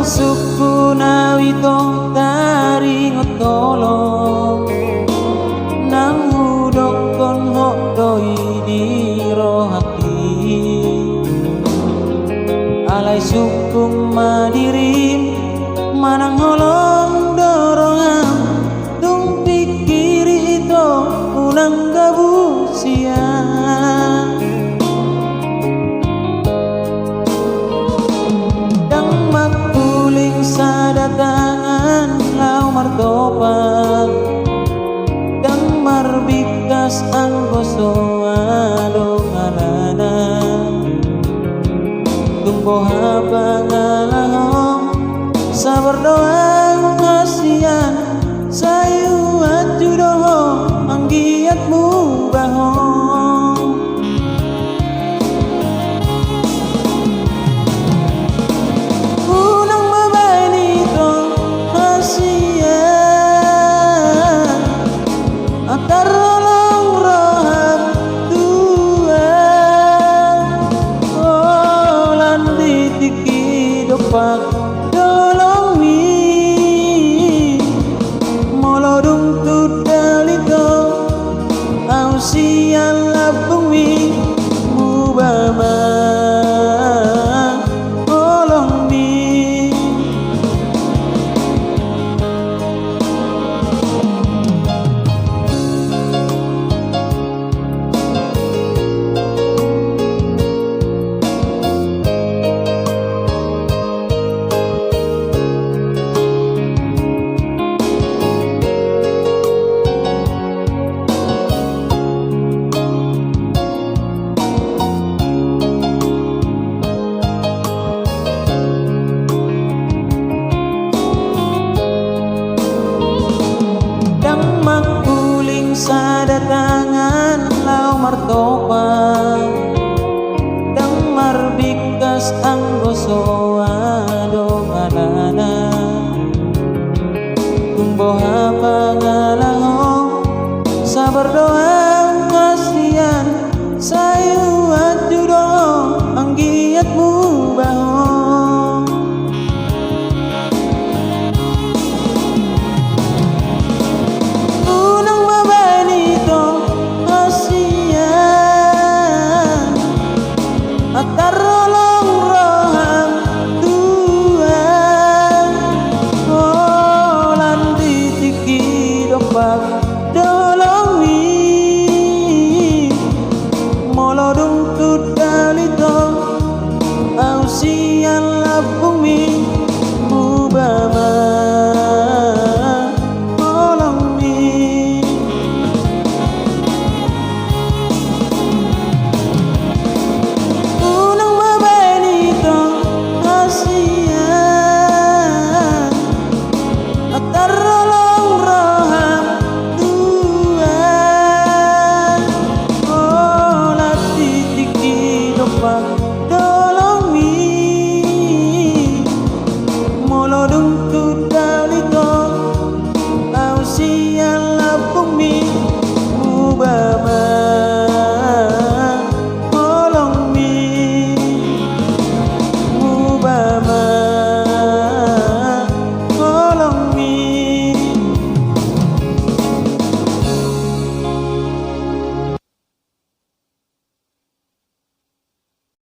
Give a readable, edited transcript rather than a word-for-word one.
suku nawito taring otolo nang hudok kon hodoi di rohati alai suku madirim manang holong dorongan tung pikiri itu unang gabusia dang makuling sadatangan lau martopan dang marbikas anggoso adong alana tunggu hapangalahong sabar doang kasihan sayu aju doho anggiatmu bahong unang mabani to kasihan akar rolong rohak tuan oh landi tiki dopak siang labung mi mubama olong mi sadatangan lau martopan dang marbikas anggoso adong alana tumbuh hapangalahong sabar doang kasihan sayu aju doang anggiatmu bahong akar